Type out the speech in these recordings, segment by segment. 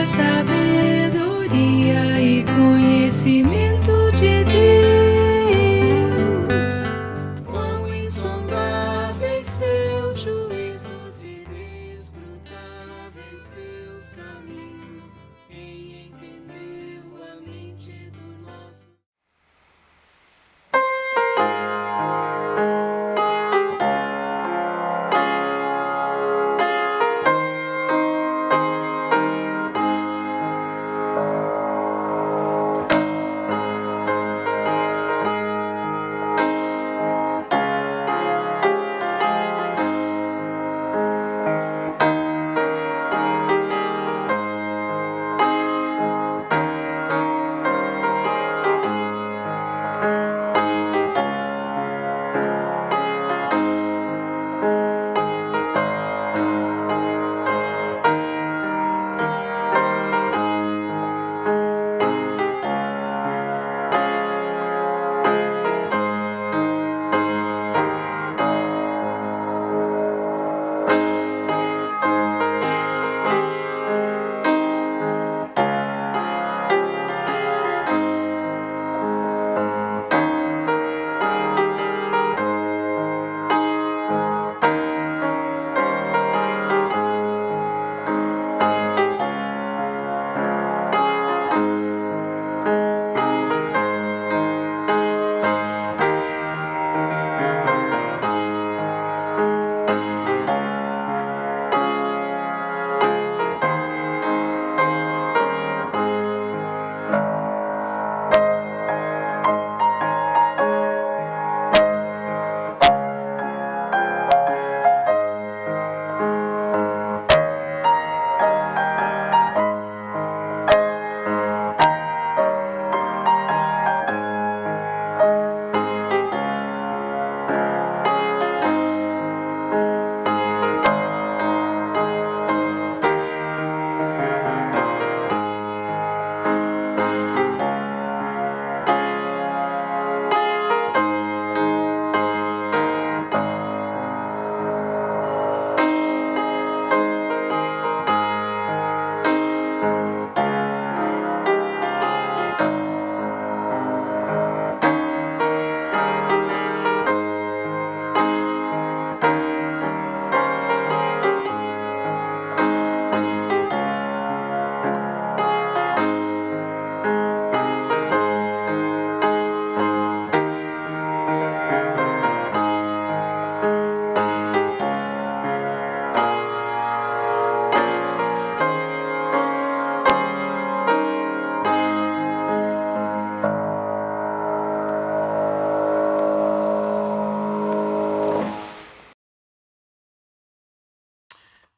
sabedoria e conhecimento de Deus. Quão insondáveis seus juízos e inescrutáveis seus caminhos. Quem entendeu a mente do nosso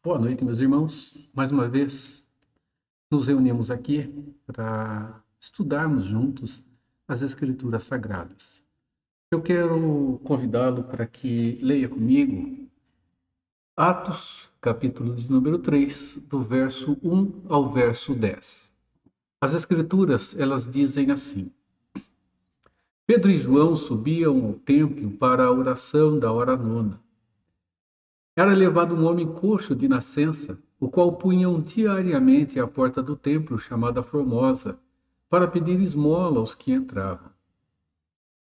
Boa noite, meus irmãos. Mais uma vez, nos reunimos aqui para estudarmos juntos as Escrituras Sagradas. Eu quero convidá-lo para que leia comigo Atos, capítulo de número 3, do verso 1 ao verso 10. As Escrituras, elas dizem assim: Pedro e João subiam ao templo para a oração da hora nona. Era levado um homem coxo de nascença, o qual punham diariamente à porta do templo, chamada Formosa, para pedir esmola aos que entravam.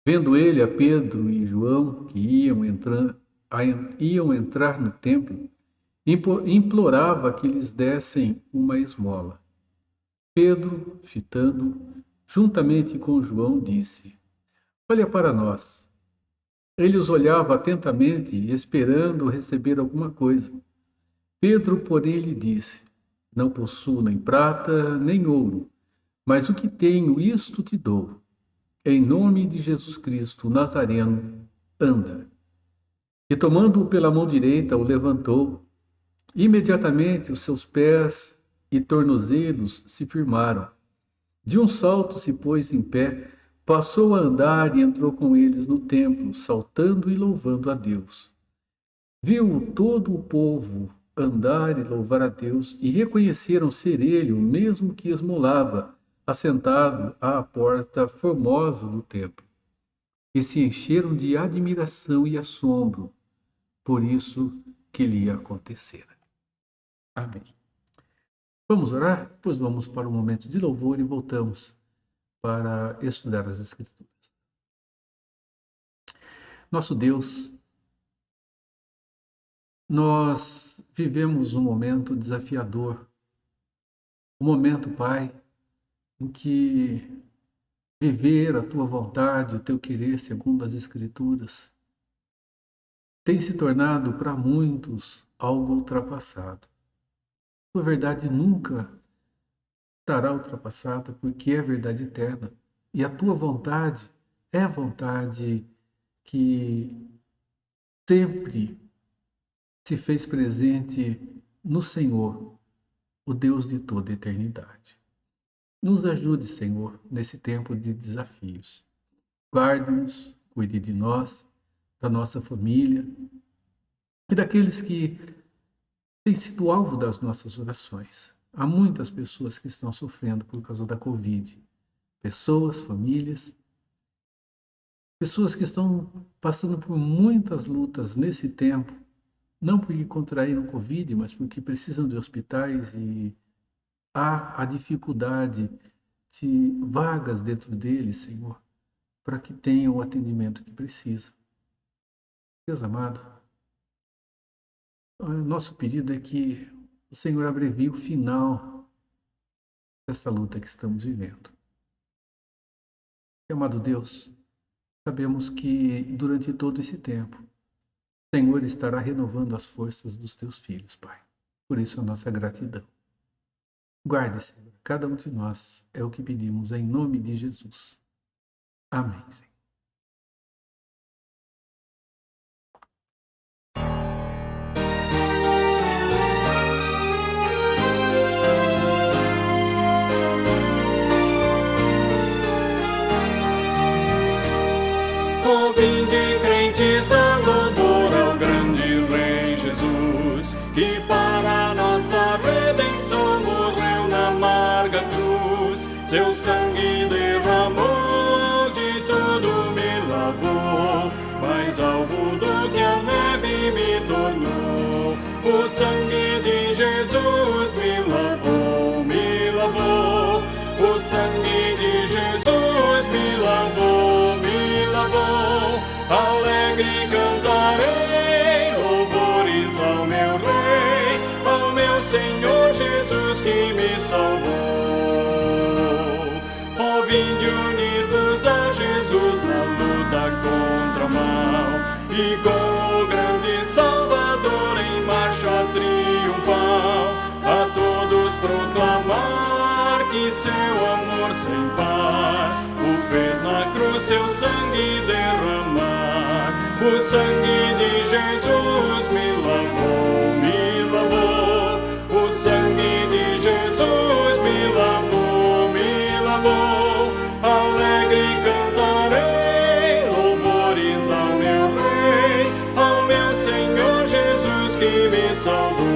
Vendo ele a Pedro e João, que iam entrar no templo, implorava que lhes dessem uma esmola. Pedro, fitando, juntamente com João, disse: Olha para nós. Ele os olhava atentamente, esperando receber alguma coisa. Pedro, porém, lhe disse: Não possuo nem prata, nem ouro, mas o que tenho, isto te dou. Em nome de Jesus Cristo, Nazareno, anda. E tomando-o pela mão direita, o levantou. Imediatamente os seus pés e tornozelos se firmaram. De um salto se pôs em pé, passou a andar e entrou com eles no templo, saltando e louvando a Deus. Viu todo o povo andar e louvar a Deus e reconheceram ser ele o mesmo que esmolava, assentado à porta formosa do templo. E se encheram de admiração e assombro por isso que lhe acontecera. Amém. Vamos orar? Depois vamos para o momento de louvor e voltamos para estudar as Escrituras. Nosso Deus, nós vivemos um momento desafiador, um momento, Pai, em que viver a Tua vontade, o Teu querer segundo as Escrituras, tem se tornado para muitos algo ultrapassado. A verdade nunca estará ultrapassada, porque é verdade eterna. E a Tua vontade é a vontade que sempre se fez presente no Senhor, o Deus de toda a eternidade. Nos ajude, Senhor, nesse tempo de desafios. Guarde-nos, cuide de nós, da nossa família e daqueles que têm sido alvo das nossas orações. Há muitas pessoas que estão sofrendo por causa da Covid. Pessoas, famílias, pessoas que estão passando por muitas lutas nesse tempo, não porque contraíram Covid, mas porque precisam de hospitais e há a dificuldade de vagas dentro deles, Senhor, para que tenham o atendimento que precisam. Deus amado, nosso pedido é que o Senhor abrevie o final dessa luta que estamos vivendo. Amado Deus, sabemos que durante todo esse tempo, o Senhor estará renovando as forças dos teus filhos, Pai. Por isso a nossa gratidão. Guarde, Senhor, cada um de nós, é o que pedimos em nome de Jesus. Amém, Senhor. Vinde, crentes, dá louvor ao grande Rei Jesus, que para nossa redenção morreu na amarga cruz. Seu sangue derramou, de tudo me lavou, mais alvo do que a neve me tornou. O sangue de Jesus me lavou, me lavou. O sangue de Jesus me lavou, me lavou. Alegre cantarei louvores ao meu Rei, ao meu Senhor Jesus que me salvou. Ó, vinde unidos a Jesus na luta contra o mal, e com o grande Salvador em marcha triunfal, a todos proclamar que seu amor sem par o fez na cruz seu sangue derramar. O sangue de Jesus me lavou, me lavou. O sangue de Jesus me lavou, me lavou. Alegre cantarei louvores ao meu Rei, ao meu Senhor Jesus que me salvou.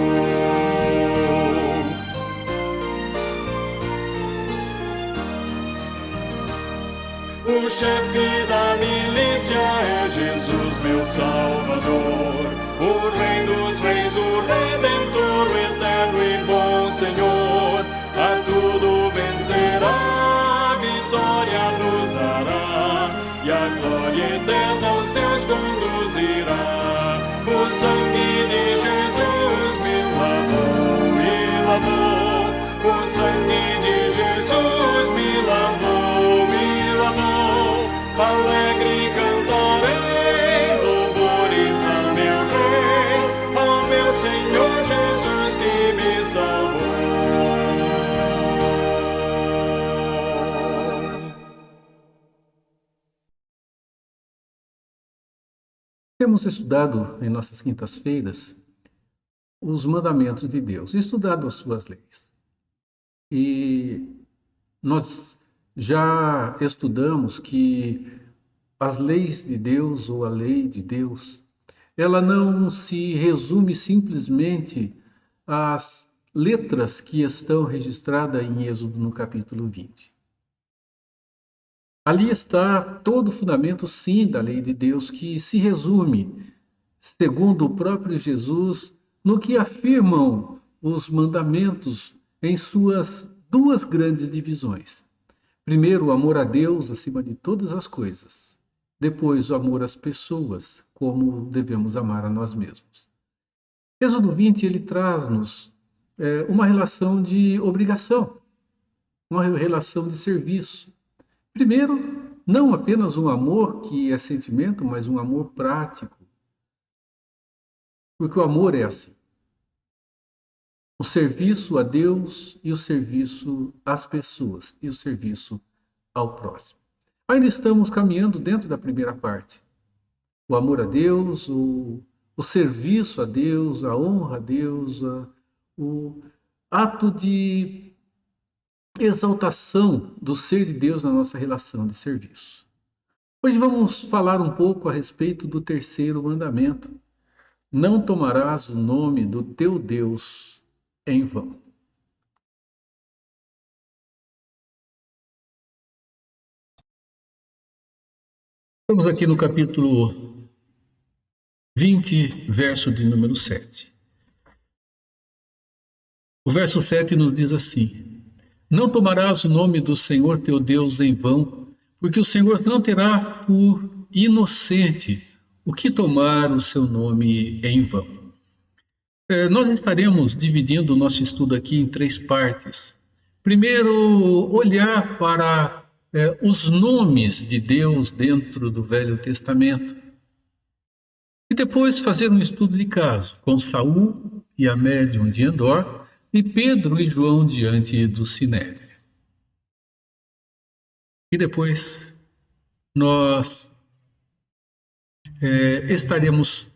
O chefe da milícia é Jesus, meu Salvador, o Rei dos Reis, o Redentor, o eterno e bom Senhor. A tudo vencerá, a vitória nos dará, e a glória eterna aos céus conduzirá. O sangue de Jesus me lavou, me lavou. O sangue de Jesus me lavou, me lavou. Alegre cantarei louvores ao meu Rei, ao meu Senhor Jesus que me salvou. Temos estudado em nossas quintas-feiras os mandamentos de Deus, estudado as suas leis. E nós já estudamos que as leis de Deus, ou a lei de Deus, ela não se resume simplesmente às letras que estão registradas em Êxodo no capítulo 20. Ali está todo o fundamento, sim, da lei de Deus, que se resume, segundo o próprio Jesus, no que afirmam os mandamentos em suas duas grandes divisões. Primeiro, o amor a Deus acima de todas as coisas. Depois, o amor às pessoas, como devemos amar a nós mesmos. Êxodo 20, ele traz-nos uma relação de obrigação, uma relação de serviço. Primeiro, não apenas um amor que é sentimento, mas um amor prático. Porque o amor é assim. O serviço a Deus e o serviço às pessoas e o serviço ao próximo. Ainda estamos caminhando dentro da primeira parte. O amor a Deus, o serviço a Deus, a honra a Deus, o ato de exaltação do ser de Deus na nossa relação de serviço. Hoje vamos falar um pouco a respeito do terceiro mandamento. Não tomarás o nome do teu Deus em vão. Estamos aqui no capítulo 20, verso de número 7. O verso 7 nos diz assim: Não tomarás o nome do Senhor teu Deus em vão, porque o Senhor não terá por inocente o que tomar o seu nome em vão. Nós estaremos dividindo o nosso estudo aqui em três partes. Primeiro, olhar para os nomes de Deus dentro do Velho Testamento. E depois fazer um estudo de caso com Saul e a médium de Endor e Pedro e João diante do Sinédrio. E depois nós estaremos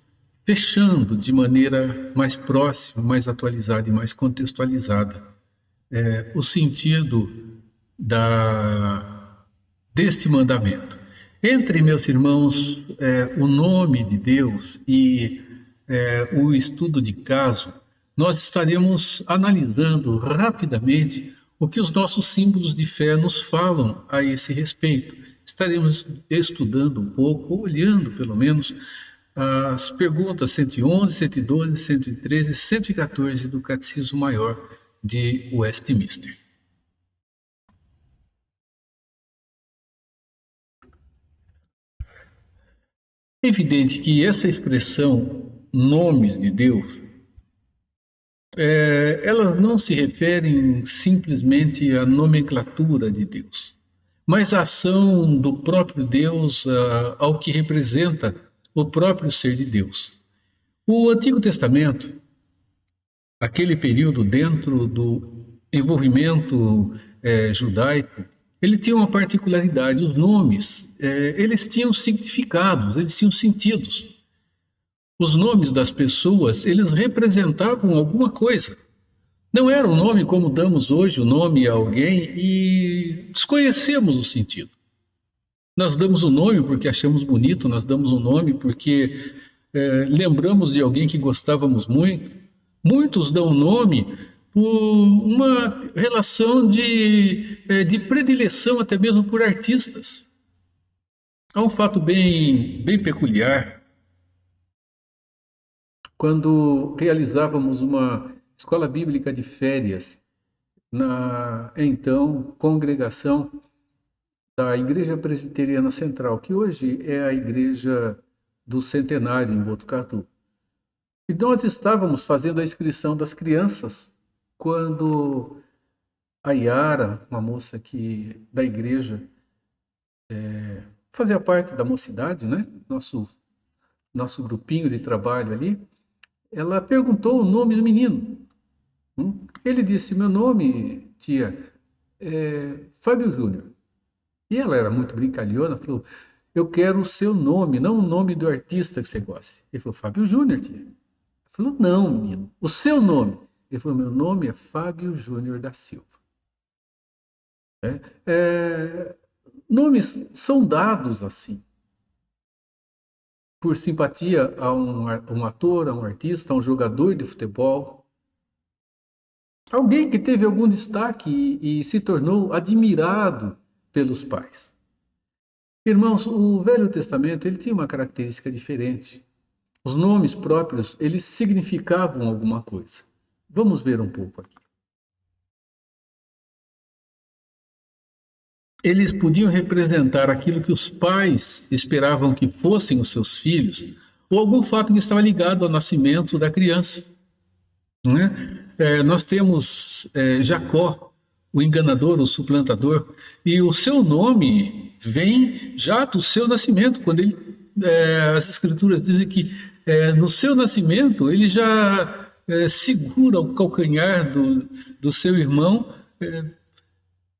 fechando de maneira mais próxima, mais atualizada e mais contextualizada o sentido deste mandamento. Entre, meus irmãos, o nome de Deus e o estudo de caso, nós estaremos analisando rapidamente o que os nossos símbolos de fé nos falam a esse respeito. Estaremos estudando um pouco, olhando pelo menos, as perguntas 111, 112, 113 e 114 do Catecismo Maior de Westminster. É evidente que essa expressão, nomes de Deus, elas não se referem simplesmente à nomenclatura de Deus, mas à ação do próprio Deus ao que representa o próprio ser de Deus. O Antigo Testamento, aquele período dentro do envolvimento judaico, ele tinha uma particularidade. Os nomes, eles tinham significados, eles tinham sentidos. Os nomes das pessoas, eles representavam alguma coisa. Não era um nome como damos hoje o nome a alguém e desconhecemos o sentido. Nós damos o nome porque achamos bonito, nós damos o nome porque lembramos de alguém que gostávamos muito. Muitos dão o nome por uma relação de predileção, até mesmo por artistas. Há um fato bem peculiar. Quando realizávamos uma escola bíblica de férias na então congregação da Igreja Presbiteriana Central, que hoje é a Igreja do Centenário em Botucatu. E nós estávamos fazendo a inscrição das crianças quando a Yara, uma moça da igreja, fazia parte da mocidade, né? Nosso grupinho de trabalho ali, ela perguntou o nome do menino. Ele disse: meu nome, tia, é Fábio Júnior. E ela era muito brincalhona, falou: eu quero o seu nome, não o nome do artista que você gosta. Ele falou: Fábio Júnior, tia. Ela falou: não, menino, o seu nome. Ele falou: meu nome é Fábio Júnior da Silva. Nomes são dados assim, por simpatia a um ator, a um artista, a um jogador de futebol. Alguém que teve algum destaque e se tornou admirado pelos pais. Irmãos, o Velho Testamento ele tinha uma característica diferente. Os nomes próprios, eles significavam alguma coisa. Vamos ver um pouco aqui. eles podiam representar aquilo que os pais esperavam que fossem os seus filhos, ou algum fato que estava ligado ao nascimento da criança. Não é? Nós temos Jacó, o enganador, o suplantador, e o seu nome vem já do seu nascimento, quando as escrituras dizem que no seu nascimento ele já segura o calcanhar do seu irmão,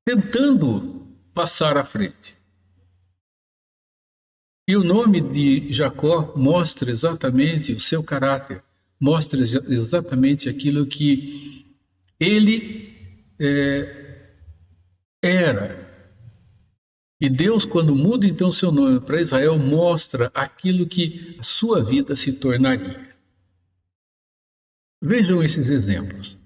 tentando passar à frente. E o nome de Jacó mostra exatamente o seu caráter, mostra exatamente aquilo que ele era. E Deus, quando muda então seu nome para Israel, mostra aquilo que a sua vida se tornaria. Vejam esses exemplos.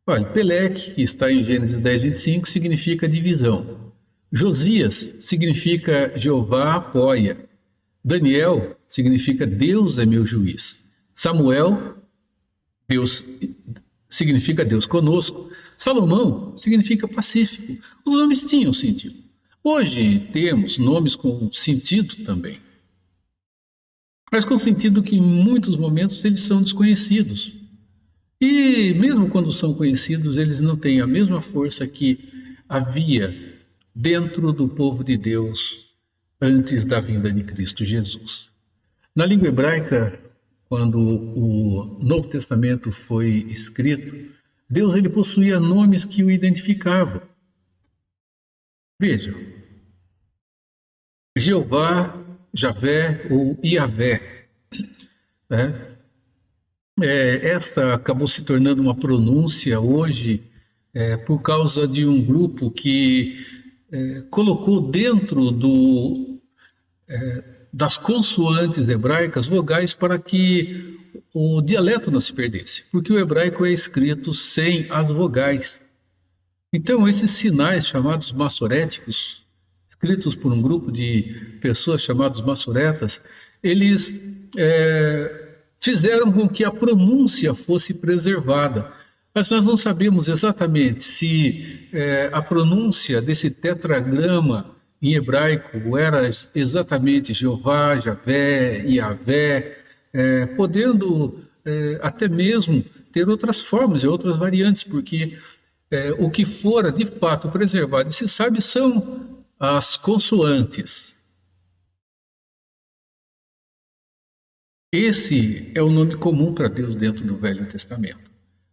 Olha, Peleque, que está em Gênesis 10, 25, significa divisão. Josias significa Jeová apoia. Daniel significa Deus é meu juiz. Samuel, Deus significa Deus conosco. Salomão significa pacífico. Os nomes tinham sentido. Hoje temos nomes com sentido também, mas com sentido que em muitos momentos eles são desconhecidos. E mesmo quando são conhecidos, eles não têm a mesma força que havia dentro do povo de Deus antes da vinda de Cristo Jesus. Na língua hebraica, quando o Novo Testamento foi escrito, Deus ele possuía nomes que o identificavam. Vejam, Jeová, Javé ou Iavé. Esta acabou se tornando uma pronúncia hoje por causa de um grupo que colocou dentro das consoantes hebraicas vogais para que o dialeto não se perdesse, porque o hebraico é escrito sem as vogais. Então, esses sinais chamados massoréticos, escritos por um grupo de pessoas chamados massoretas, eles fizeram com que a pronúncia fosse preservada. Mas nós não sabemos exatamente se a pronúncia desse tetragrama em hebraico era exatamente Jeová, Javé, Iavé, podendo até mesmo ter outras formas e outras variantes, porque o que fora de fato preservado, se sabe, são as consoantes. Esse é o nome comum para Deus dentro do Velho Testamento.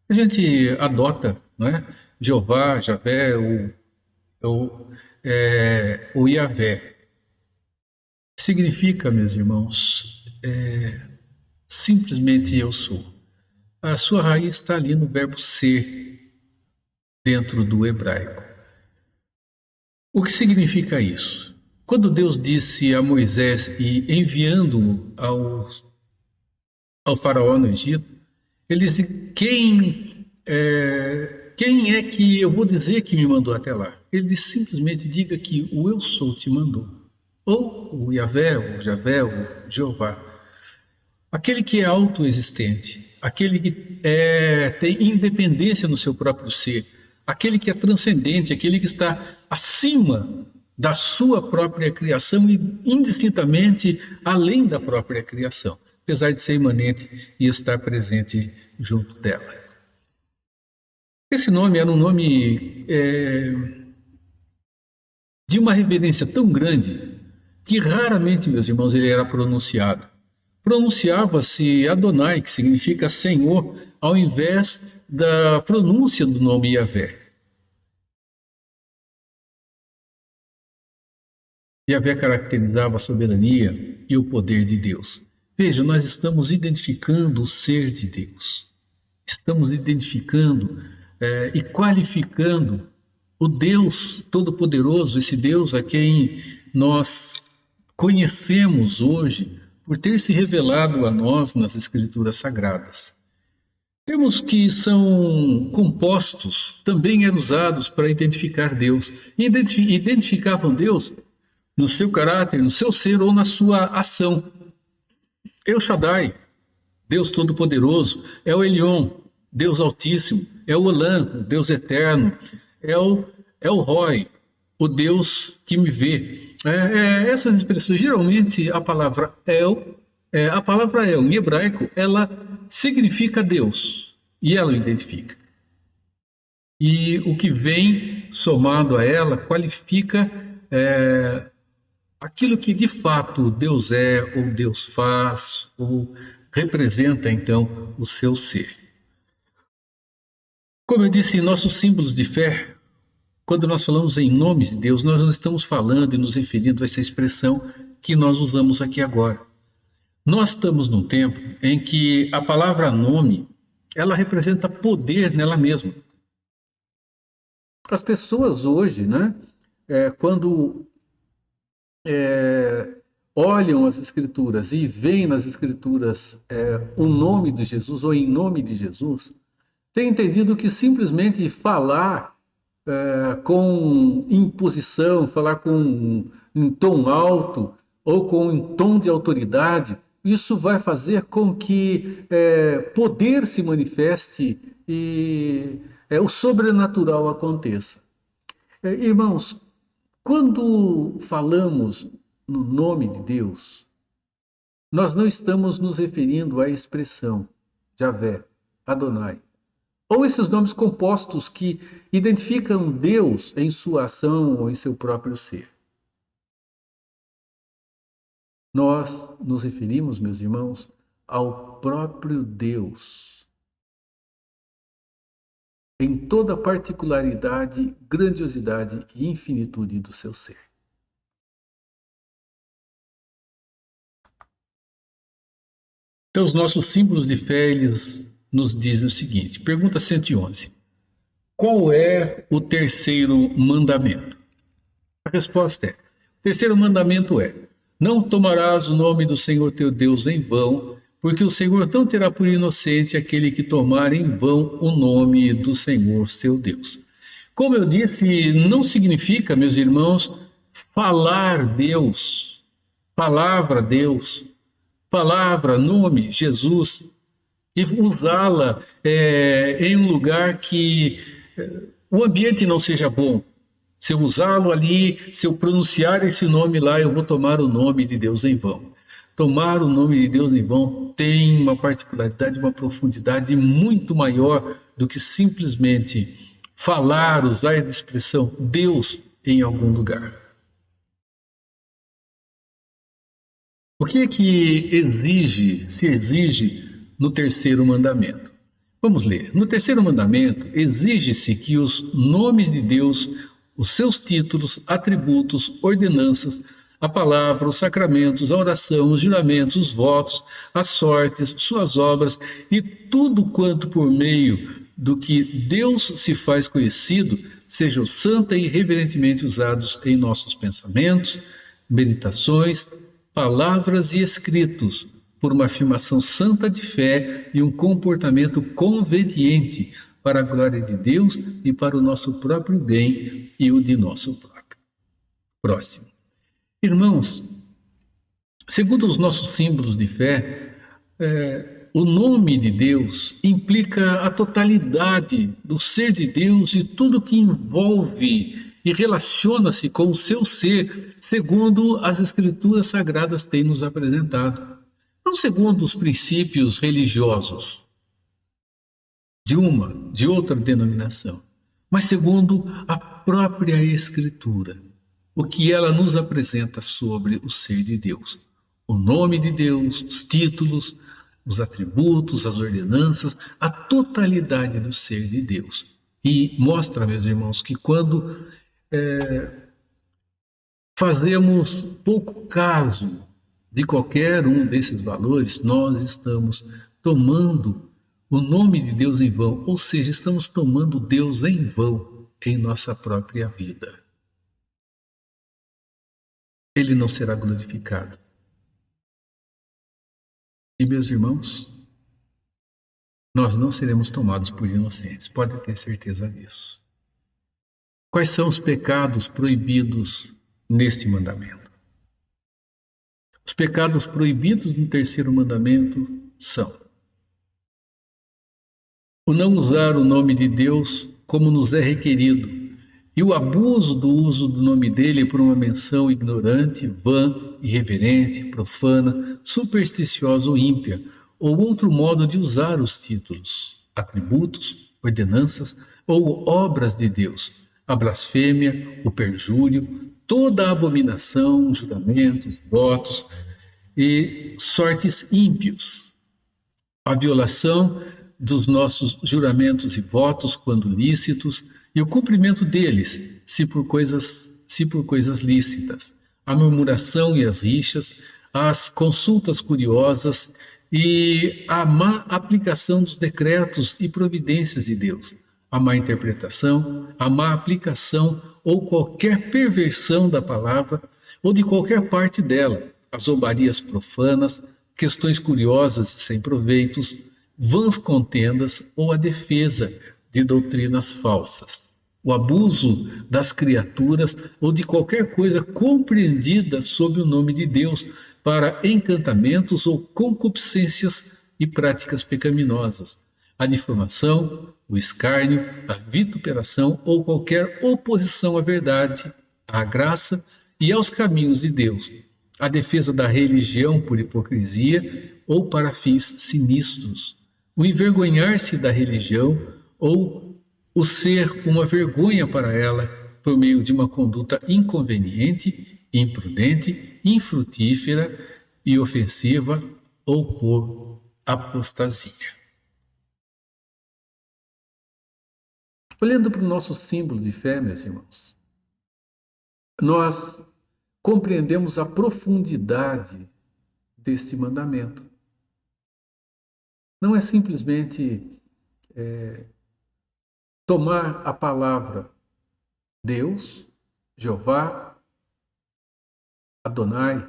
A gente adota, não é? Jeová, Javé, o Iavé. Significa, meus irmãos, simplesmente eu sou. A sua raiz está ali no verbo ser, dentro do hebraico. O que significa isso? Quando Deus disse a Moisés, e enviando-o ao faraó no Egito, ele disse, quem é que eu vou dizer que me mandou até lá? Ele disse, simplesmente diga que o eu sou te mandou. Ou o Iavé, o Javé, o Jeová. Aquele que é autoexistente, aquele que tem independência no seu próprio ser, aquele que é transcendente, aquele que está acima da sua própria criação e indistintamente além da própria criação, apesar de ser imanente e estar presente junto dela. Esse nome era um nome de uma reverência tão grande que raramente, meus irmãos, ele era pronunciado. Pronunciava-se Adonai, que significa Senhor, ao invés da pronúncia do nome Iavé. Iavé caracterizava a soberania e o poder de Deus. Veja, nós estamos identificando o ser de Deus. Estamos identificando e qualificando o Deus Todo-Poderoso, esse Deus a quem nós conhecemos hoje por ter se revelado a nós nas Escrituras Sagradas. Termos que são compostos também eram usados para identificar Deus. Identificavam Deus no seu caráter, no seu ser ou na sua ação. El Shaddai, Deus Todo-Poderoso, é o Elion, Deus Altíssimo, é o Olam, Deus Eterno, é o Roi, o Deus que me vê. Essas expressões, geralmente a palavra El, em hebraico, ela significa Deus, e ela o identifica. E o que vem somado a ela qualifica aquilo que de fato Deus é, ou Deus faz, ou representa então o seu ser. Como eu disse, nossos símbolos de fé, quando nós falamos em nome de Deus, nós não estamos falando e nos referindo a essa expressão que nós usamos aqui agora. Nós estamos num tempo em que a palavra nome, ela representa poder nela mesma. As pessoas hoje, né, quando olham as Escrituras e veem nas Escrituras o nome de Jesus ou em nome de Jesus, têm entendido que simplesmente falar com imposição, falar com em tom alto ou com em tom de autoridade, isso vai fazer com que poder se manifeste e o sobrenatural aconteça. Irmãos, quando falamos no nome de Deus, nós não estamos nos referindo à expressão Javé, Adonai, ou esses nomes compostos que identificam Deus em sua ação ou em seu próprio ser. Nós nos referimos, meus irmãos, ao próprio Deus, em toda a particularidade, grandiosidade e infinitude do seu ser. Então, os nossos símbolos de fé, eles nos dizem o seguinte, pergunta 111. Qual é o terceiro mandamento? A resposta é, o terceiro mandamento é, não tomarás o nome do Senhor teu Deus em vão, porque o Senhor não terá por inocente aquele que tomar em vão o nome do Senhor seu Deus. Como eu disse, não significa, meus irmãos, falar Deus, palavra Deus, palavra, nome, Jesus, e usá-la em um lugar que o ambiente não seja bom. Se eu usá-lo ali, se eu pronunciar esse nome lá, eu vou tomar o nome de Deus em vão. Tomar o nome de Deus em vão tem uma particularidade, uma profundidade muito maior do que simplesmente falar, usar a expressão Deus em algum lugar. O que é que se exige no terceiro mandamento? Vamos ler. No terceiro mandamento, exige-se que os nomes de Deus, os seus títulos, atributos, ordenanças, a palavra, os sacramentos, a oração, os juramentos, os votos, as sortes, suas obras e tudo quanto por meio do que Deus se faz conhecido, sejam santa e reverentemente usados em nossos pensamentos, meditações, palavras e escritos, por uma afirmação santa de fé e um comportamento conveniente para a glória de Deus e para o nosso próprio bem e o de nosso próximo. Irmãos, segundo os nossos símbolos de fé, o nome de Deus implica a totalidade do ser de Deus e tudo que envolve e relaciona-se com o seu ser, segundo as Escrituras Sagradas têm nos apresentado. Não segundo os princípios religiosos de outra denominação, mas segundo a própria Escritura, o que ela nos apresenta sobre o ser de Deus. O nome de Deus, os títulos, os atributos, as ordenanças, a totalidade do ser de Deus. E mostra, meus irmãos, que quando fazemos pouco caso de qualquer um desses valores, nós estamos tomando o nome de Deus em vão, ou seja, estamos tomando Deus em vão em nossa própria vida. Ele não será glorificado. E, meus irmãos, nós não seremos tomados por inocentes, pode ter certeza disso. Quais são os pecados proibidos neste mandamento? Os pecados proibidos no terceiro mandamento são o não usar o nome de Deus como nos é requerido e o abuso do uso do nome dele por uma menção ignorante, vã, irreverente, profana, supersticiosa ou ímpia, ou outro modo de usar os títulos, atributos, ordenanças ou obras de Deus, a blasfêmia, o perjúrio, toda a abominação, juramentos, votos e sortes ímpios, a violação dos nossos juramentos e votos quando lícitos e o cumprimento deles, se por coisas lícitas, a murmuração e as rixas, as consultas curiosas e a má aplicação dos decretos e providências de Deus, a má interpretação, a má aplicação ou qualquer perversão da palavra ou de qualquer parte dela, as zombarias profanas, questões curiosas e sem proveitos, vãs contendas ou a defesa de doutrinas falsas, o abuso das criaturas ou de qualquer coisa compreendida sob o nome de Deus para encantamentos ou concupiscências e práticas pecaminosas, a difamação, o escárnio, a vituperação ou qualquer oposição à verdade, à graça e aos caminhos de Deus, a defesa da religião por hipocrisia ou para fins sinistros, o envergonhar-se da religião ou o ser uma vergonha para ela por meio de uma conduta inconveniente, imprudente, infrutífera e ofensiva ou por apostasia. Olhando para o nosso símbolo de fé, meus irmãos, nós compreendemos a profundidade deste mandamento. Não é simplesmente tomar a palavra Deus, Jeová, Adonai,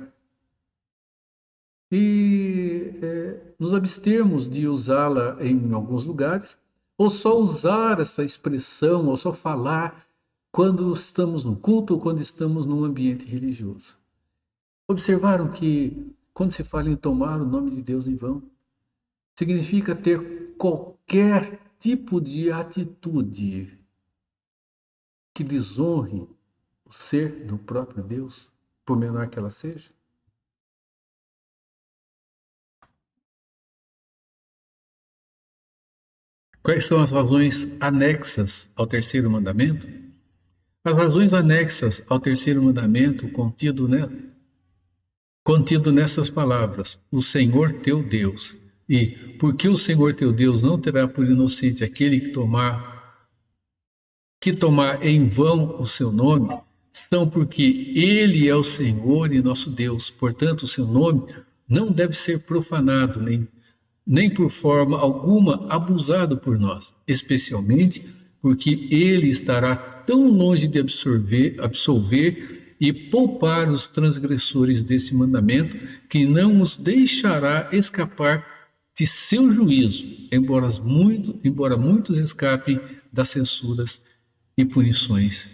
e nos abstermos de usá-la em alguns lugares, ou só usar essa expressão, ou só falar quando estamos no culto ou quando estamos num ambiente religioso. Observaram que quando se fala em tomar o nome de Deus em vão, significa ter qualquer tipo de atitude que desonre o ser do próprio Deus, por menor que ela seja? Quais são as razões anexas ao terceiro mandamento? As razões anexas ao terceiro mandamento contido nessas palavras, o Senhor teu Deus, e porque o Senhor teu Deus não terá por inocente aquele que tomar em vão o seu nome, são porque ele é o Senhor e nosso Deus, portanto o seu nome não deve ser profanado, nem por forma alguma abusado por nós, especialmente porque ele estará tão longe de absolver e poupar os transgressores desse mandamento, que não os deixará escapar de seu juízo, embora muitos escapem das censuras e punições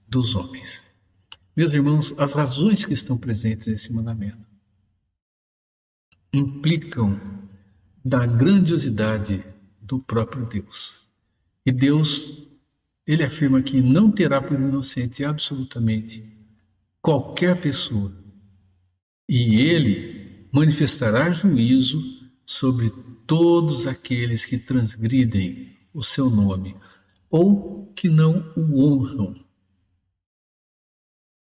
dos homens. Meus irmãos, as razões que estão presentes nesse mandamento implicam da grandiosidade do próprio Deus. E Deus, ele afirma que não terá por inocente absolutamente qualquer pessoa. E ele manifestará juízo sobre todos aqueles que transgridem o seu nome ou que não o honram.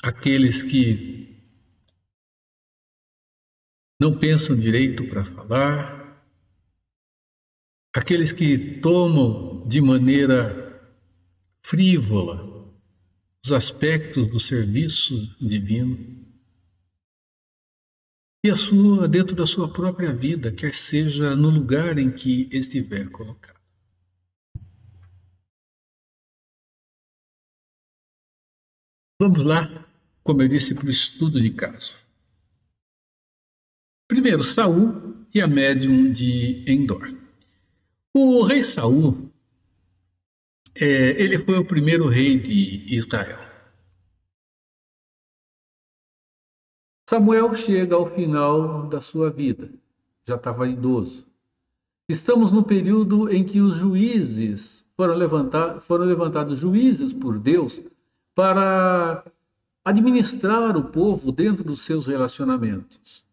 Aqueles que não pensam direito para falar, aqueles que tomam de maneira frívola os aspectos do serviço divino e dentro da sua própria vida, quer seja no lugar em que estiver colocado. Vamos lá, como eu disse, para o estudo de caso. Primeiro, Saul e a médium de Endor. O rei Saul, ele foi o primeiro rei de Israel. Samuel chega ao final da sua vida, já estava idoso. Estamos no período em que os juízes foram levantados juízes por Deus para administrar o povo dentro dos seus relacionamentos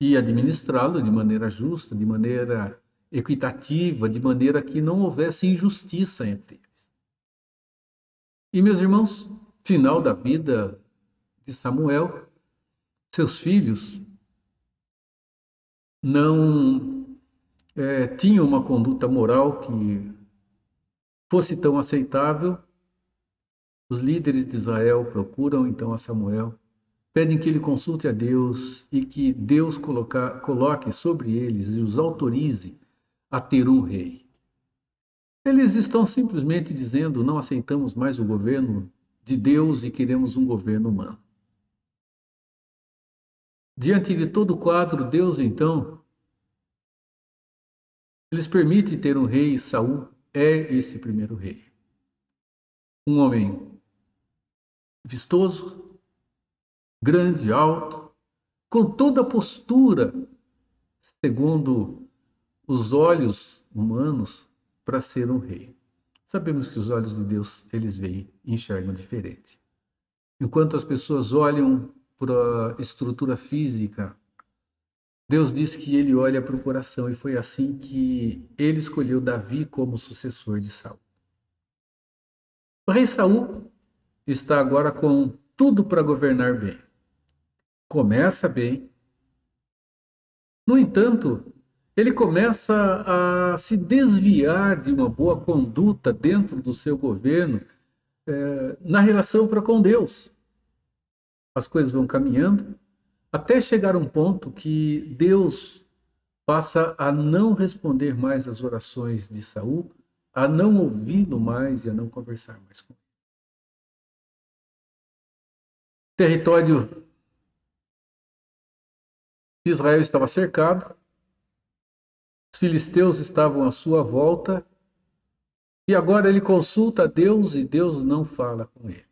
e administrá-lo de maneira justa, de maneira equitativa, de maneira que não houvesse injustiça entre eles. E, meus irmãos, final da vida de Samuel, seus filhos não tinham uma conduta moral que fosse tão aceitável. Os líderes de Israel procuram então a Samuel, pedem que ele consulte a Deus e que Deus coloque sobre eles e os autorize a ter um rei. Eles estão simplesmente dizendo: não aceitamos mais o governo de Deus e queremos um governo humano. Diante de todo o quadro, Deus então lhes permite ter um rei, e Saul é esse primeiro rei. Um homem vistoso, grande, alto, com toda a postura, segundo os olhos humanos, para ser um rei. Sabemos que os olhos de Deus, eles veem e enxergam diferente. Enquanto as pessoas olham para a estrutura física, Deus diz que ele olha para o coração, e foi assim que ele escolheu Davi como sucessor de Saul. O rei Saul está agora com tudo para governar bem. Começa bem. No entanto, ele começa a se desviar de uma boa conduta dentro do seu governo, na relação para com Deus. As coisas vão caminhando até chegar a um ponto que Deus passa a não responder mais às orações de Saul, a não ouvi-lo mais e a não conversar mais com ele. O território de Israel estava cercado, os filisteus estavam à sua volta, e agora ele consulta a Deus e Deus não fala com ele.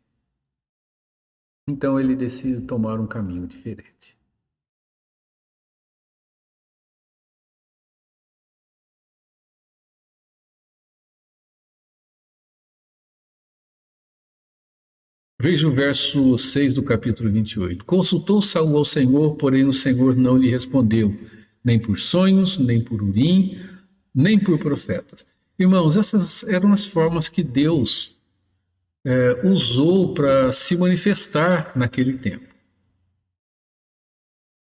Então ele decide tomar um caminho diferente. Veja o verso 6 do capítulo 28. Consultou Saul ao Senhor, porém o Senhor não lhe respondeu, nem por sonhos, nem por urim, nem por profetas. Irmãos, essas eram as formas que Deus usou para se manifestar naquele tempo.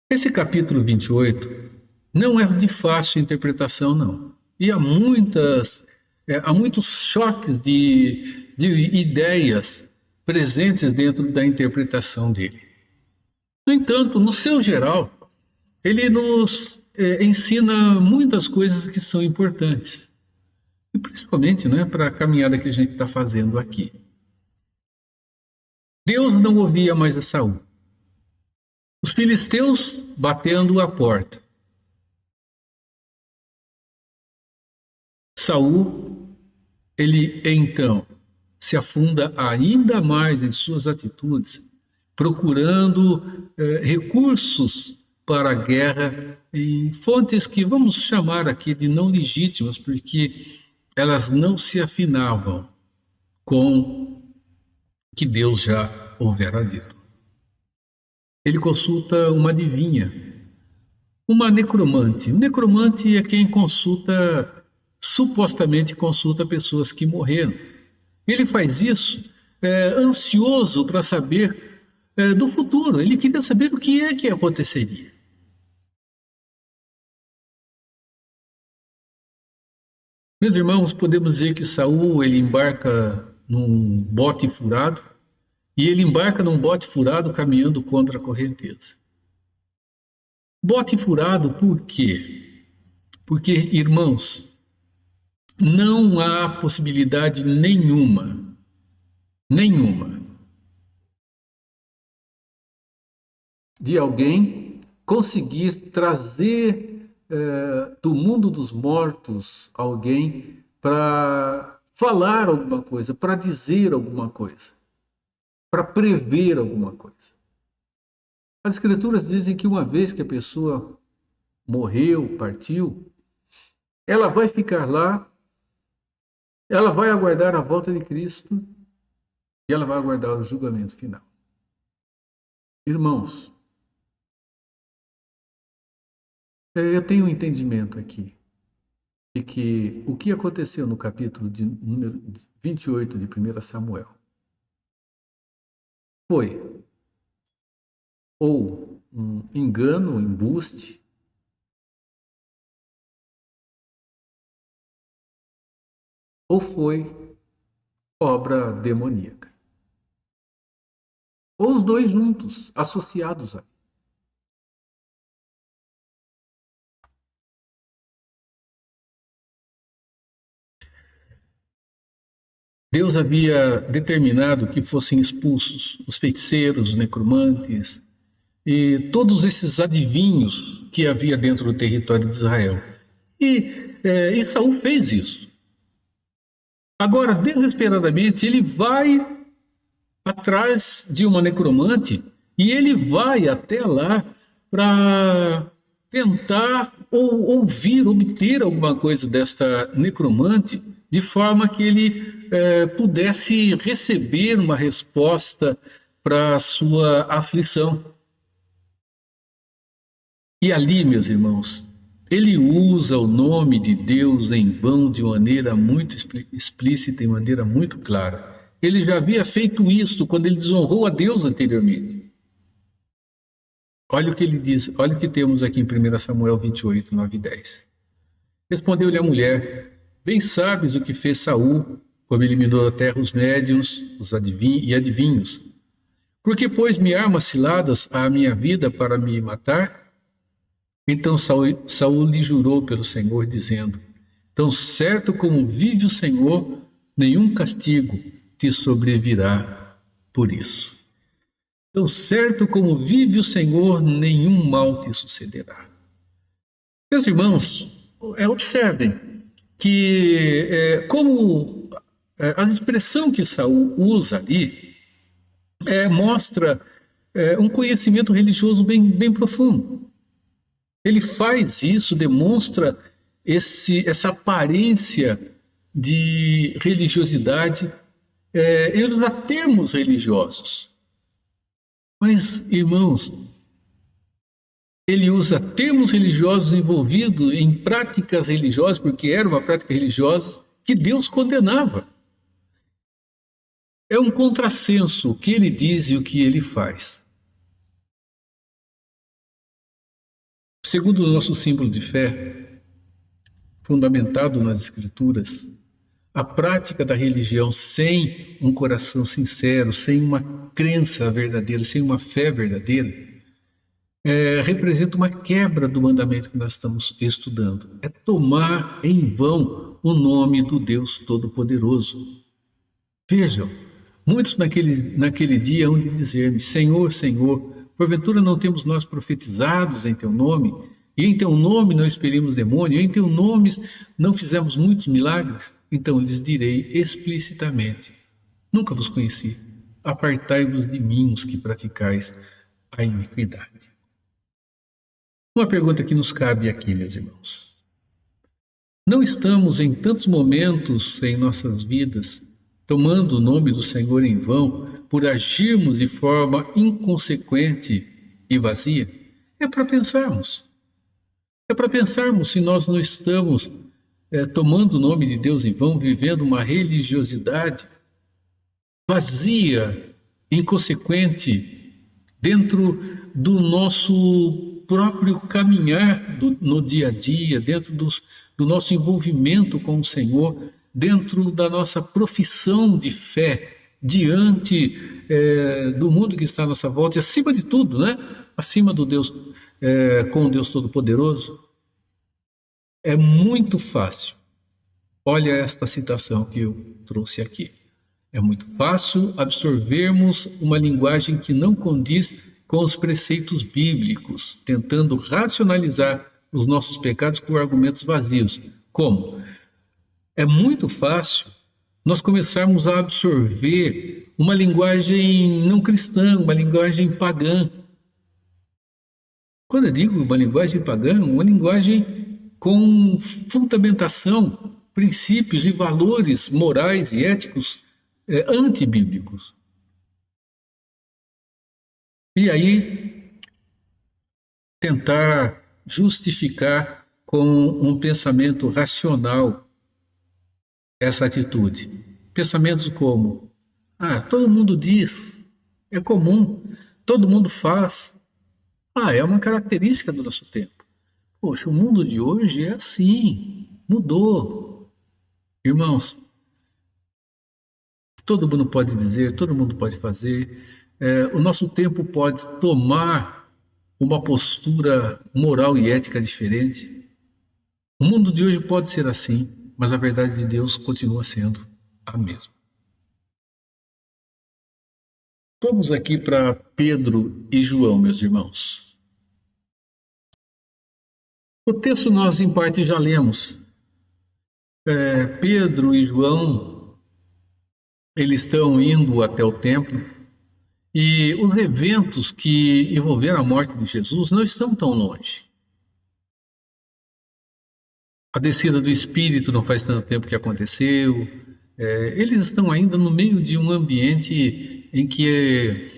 Esse capítulo 28 não é de fácil interpretação, não. E há muitos choques de ideias presentes dentro da interpretação dele. No entanto, no seu geral, ele nos ensina muitas coisas que são importantes, e principalmente, para a caminhada que a gente está fazendo aqui. Deus não ouvia mais a Saul. Os filisteus batendo a porta. Saul, ele então se afunda ainda mais em suas atitudes, procurando recursos para a guerra em fontes que vamos chamar aqui de não legítimas, porque elas não se afinavam com o que Deus já houvera dito. Ele consulta uma adivinha, uma necromante. O necromante é quem supostamente consulta pessoas que morreram. Ele faz isso ansioso para saber do futuro. Ele queria saber o que é que aconteceria. Meus irmãos, podemos dizer que Saul ele embarca num bote furado, e ele embarca num bote furado caminhando contra a correnteza. Bote furado por quê? Porque, irmãos, não há possibilidade nenhuma de alguém conseguir trazer do mundo dos mortos alguém para falar alguma coisa, para dizer alguma coisa, para prever alguma coisa. As Escrituras dizem que uma vez que a pessoa morreu, partiu, ela vai ficar lá, ela vai aguardar a volta de Cristo, e ela vai aguardar o julgamento final. Irmãos, eu tenho um entendimento aqui de que o que aconteceu no capítulo de número 28 de 1 Samuel foi ou um engano, um embuste, ou foi obra demoníaca. Ou os dois juntos, associados a. Deus havia determinado que fossem expulsos os feiticeiros, os necromantes e todos esses adivinhos que havia dentro do território de Israel. E Saul fez isso. Agora, desesperadamente, ele vai atrás de uma necromante e ele vai até lá para tentar ou ouvir, obter alguma coisa desta necromante, de forma que ele pudesse receber uma resposta para a sua aflição. E ali, meus irmãos, ele usa o nome de Deus em vão de maneira muito explícita e maneira muito clara. Ele já havia feito isso quando ele desonrou a Deus anteriormente. Olha o que ele diz, olha o que temos aqui em 1 Samuel 28, 9 e 10. Respondeu-lhe a mulher: bem sabes o que fez Saul, como eliminou da terra os médiuns e adivinhos. Por que, pois, me armas ciladas à minha vida para me matar? Então Saul lhe jurou pelo Senhor, dizendo: tão certo como vive o Senhor, nenhum castigo te sobrevirá por isso. Tão certo como vive o Senhor, nenhum mal te sucederá. Meus irmãos, observem que como a expressão que Saul usa ali mostra um conhecimento religioso bem profundo. Ele faz isso, demonstra essa aparência de religiosidade. Ele usa termos religiosos. Mas, irmãos, ele usa termos religiosos envolvidos em práticas religiosas, porque era uma prática religiosa que Deus condenava. É um contrassenso o que ele diz e o que ele faz. Segundo o nosso símbolo de fé, fundamentado nas Escrituras, a prática da religião sem um coração sincero, sem uma crença verdadeira, sem uma fé verdadeira, representa uma quebra do mandamento que nós estamos estudando. É tomar em vão o nome do Deus Todo-Poderoso. Vejam, muitos naquele dia hão de dizer-me: Senhor, Senhor, porventura não temos nós profetizados em Teu nome? E em Teu nome não expelimos demônio? E em Teu nome não fizemos muitos milagres? Então lhes direi explicitamente: nunca vos conheci. Apartai-vos de mim, os que praticais a iniquidade. Uma pergunta que nos cabe aqui, meus irmãos. Não estamos em tantos momentos em nossas vidas tomando o nome do Senhor em vão por agirmos de forma inconsequente e vazia? É para pensarmos. É para pensarmos se nós não estamos tomando o nome de Deus em vão, vivendo uma religiosidade vazia, inconsequente, dentro do nosso próprio caminhar no dia a dia, dentro do nosso envolvimento com o Senhor, dentro da nossa profissão de fé, diante do mundo que está à nossa volta, e acima de tudo, né? Acima do Deus, com o Deus Todo-Poderoso. É muito fácil. Olha esta citação que eu trouxe aqui. É muito fácil absorvermos uma linguagem que não condiz com os preceitos bíblicos, tentando racionalizar os nossos pecados com argumentos vazios. Como? É muito fácil nós começarmos a absorver uma linguagem não cristã, uma linguagem pagã. Quando eu digo uma linguagem pagã, uma linguagem com fundamentação, princípios e valores morais e éticos antibíblicos. E aí tentar justificar com um pensamento racional essa atitude. Pensamentos como: todo mundo diz, é comum, todo mundo faz. É uma característica do nosso tempo. Poxa, o mundo de hoje é assim, mudou. Irmãos, todo mundo pode dizer, todo mundo pode fazer. O nosso tempo pode tomar uma postura moral e ética diferente. O mundo de hoje pode ser assim, mas a verdade de Deus continua sendo a mesma. Vamos aqui para Pedro e João, meus irmãos. O texto nós, em parte, já lemos. Pedro e João, eles estão indo até o templo e os eventos que envolveram a morte de Jesus não estão tão longe. A descida do Espírito não faz tanto tempo que aconteceu. Eles estão ainda no meio de um ambiente em que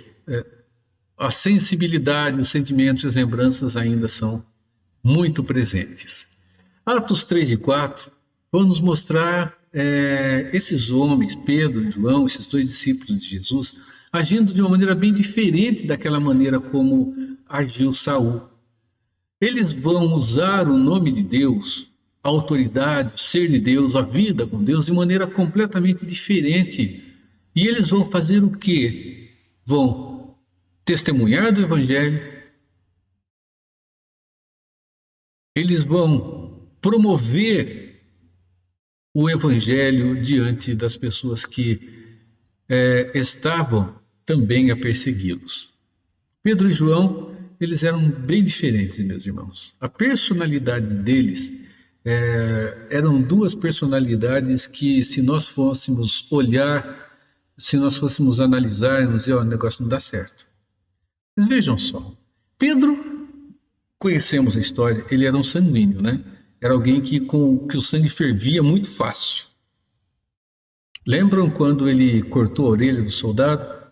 a sensibilidade, os sentimentos e as lembranças ainda são muito presentes. Atos 3 e 4 vão nos mostrar esses homens, Pedro e João, esses dois discípulos de Jesus, agindo de uma maneira bem diferente daquela maneira como agiu Saul. Eles vão usar o nome de Deus, a autoridade, o ser de Deus, a vida com Deus, de maneira completamente diferente. E eles vão fazer o quê? Vão testemunhar do Evangelho, eles vão promover o Evangelho diante das pessoas que estavam também a persegui-los. Pedro e João, eles eram bem diferentes, meus irmãos. A personalidade deles eram duas personalidades que, se nós fôssemos olhar, se nós fôssemos analisar, nos dizer, o negócio não dá certo. Mas vejam só, Pedro, conhecemos a história, ele era um sanguíneo, né? Era alguém que o sangue fervia muito fácil. Lembram quando ele cortou a orelha do soldado?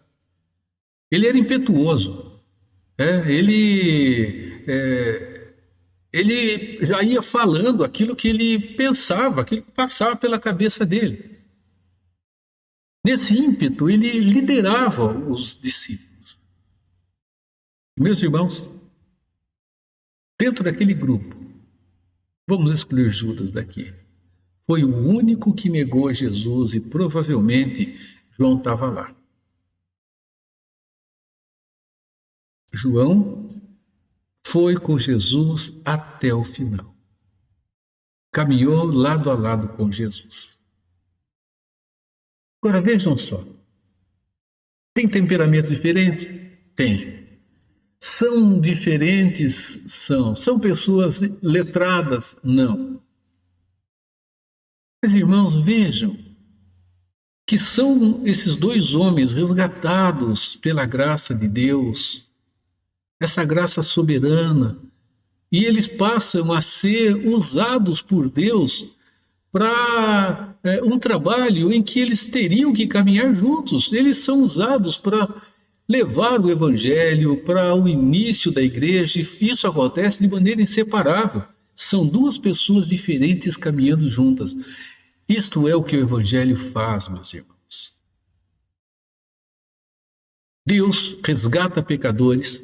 Ele era impetuoso. Ele já ia falando aquilo que ele pensava, aquilo que passava pela cabeça dele. Nesse ímpeto, ele liderava os discípulos. Meus irmãos, dentro daquele grupo, vamos excluir Judas daqui. Foi o único que negou a Jesus e provavelmente João estava lá. João foi com Jesus até o final. Caminhou lado a lado com Jesus. Agora vejam só. Tem temperamentos diferentes? Tem. São diferentes? São pessoas letradas? Não. Mas, irmãos, vejam que são esses dois homens resgatados pela graça de Deus, essa graça soberana, e eles passam a ser usados por Deus para um trabalho em que eles teriam que caminhar juntos. Eles são usados para levar o Evangelho para o início da igreja, e isso acontece de maneira inseparável. São duas pessoas diferentes caminhando juntas. Isto é o que o Evangelho faz, meus irmãos. Deus resgata pecadores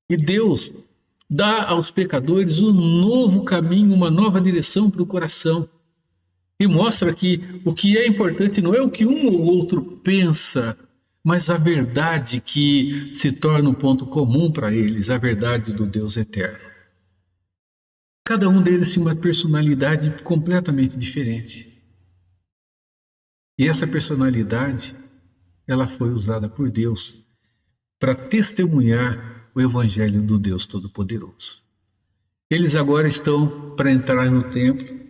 e Deus dá aos pecadores um novo caminho, uma nova direção para o coração. E mostra que o que é importante não é o que um ou outro pensa, mas a verdade que se torna um ponto comum para eles, a verdade do Deus eterno. Cada um deles tinha uma personalidade completamente diferente. E essa personalidade, ela foi usada por Deus para testemunhar o Evangelho do Deus Todo-Poderoso. Eles agora estão para entrar no templo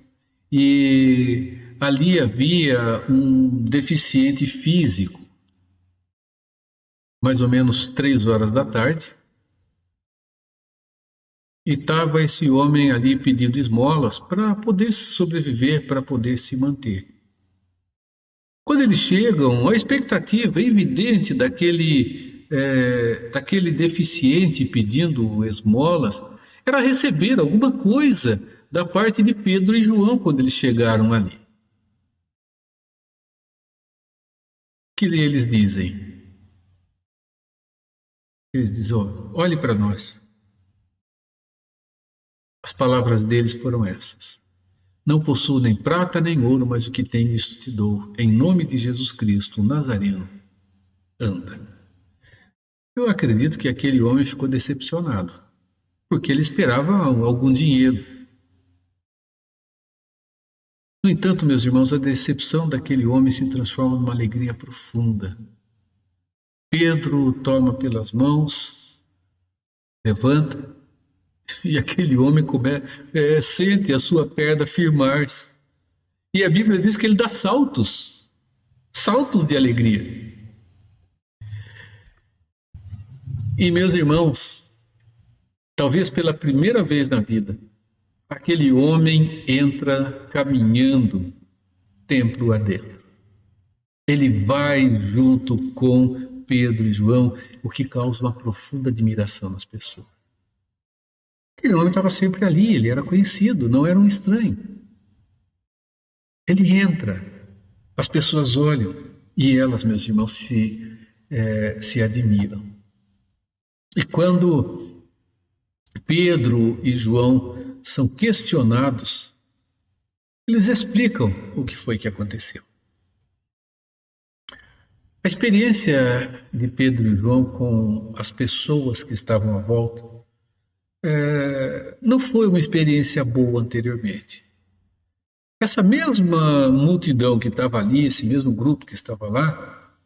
e ali havia um deficiente físico, mais ou menos 3 horas da tarde, e estava esse homem ali pedindo esmolas para poder sobreviver, para poder se manter. Quando eles chegam, a expectativa evidente daquele deficiente pedindo esmolas era receber alguma coisa da parte de Pedro e João quando eles chegaram ali. O que eles dizem? Eles dizem, olhe para nós. As palavras deles foram essas. Não possuo nem prata nem ouro, mas o que tenho isto te dou. Em nome de Jesus Cristo, o Nazareno, anda. Eu acredito que aquele homem ficou decepcionado, porque ele esperava algum dinheiro. No entanto, meus irmãos, a decepção daquele homem se transforma numa alegria profunda. Pedro o toma pelas mãos, levanta, e aquele homem sente a sua perna firmar-se. E a Bíblia diz que ele dá saltos, saltos de alegria. E meus irmãos, talvez pela primeira vez na vida, aquele homem entra caminhando templo adentro. Ele vai junto com Pedro e João, o que causa uma profunda admiração nas pessoas. Aquele homem estava sempre ali, ele era conhecido, não era um estranho. Ele entra, as pessoas olham e elas, meus irmãos, se admiram. E quando Pedro e João são questionados, eles explicam o que foi que aconteceu. A experiência de Pedro e João com as pessoas que estavam à volta não foi uma experiência boa anteriormente. Essa mesma multidão que estava ali, esse mesmo grupo que estava lá,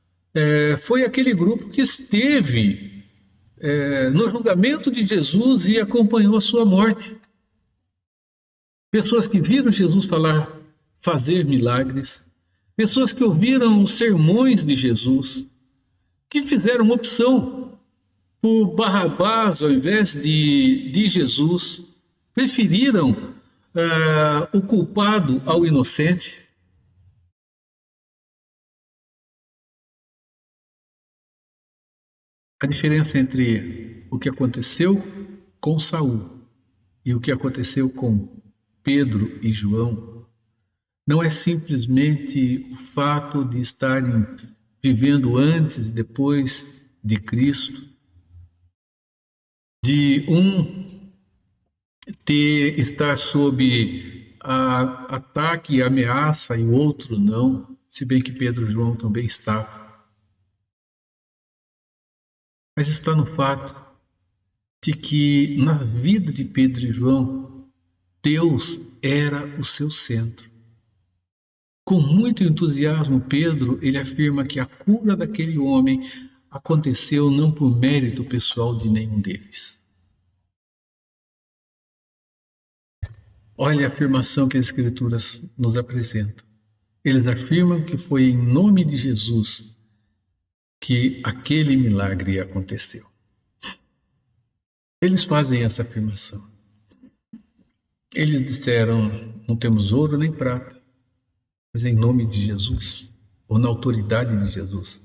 foi aquele grupo que esteve no julgamento de Jesus e acompanhou a sua morte. Pessoas que viram Jesus fazer milagres, pessoas que ouviram os sermões de Jesus, que fizeram uma opção por Barrabás ao invés de Jesus, preferiram o culpado ao inocente. A diferença entre o que aconteceu com Saul e o que aconteceu com Pedro e João não é simplesmente o fato de estarem vivendo antes e depois de Cristo, de um estar sob ataque e ameaça e o outro não, se bem que Pedro e João também estavam. Mas está no fato de que na vida de Pedro e João, Deus era o seu centro. Com muito entusiasmo, Pedro, ele afirma que a cura daquele homem aconteceu não por mérito pessoal de nenhum deles. Olha a afirmação que as Escrituras nos apresentam. Eles afirmam que foi em nome de Jesus que aquele milagre aconteceu. Eles fazem essa afirmação. Eles disseram, não temos ouro nem prata, mas em nome de Jesus, ou na autoridade de Jesus.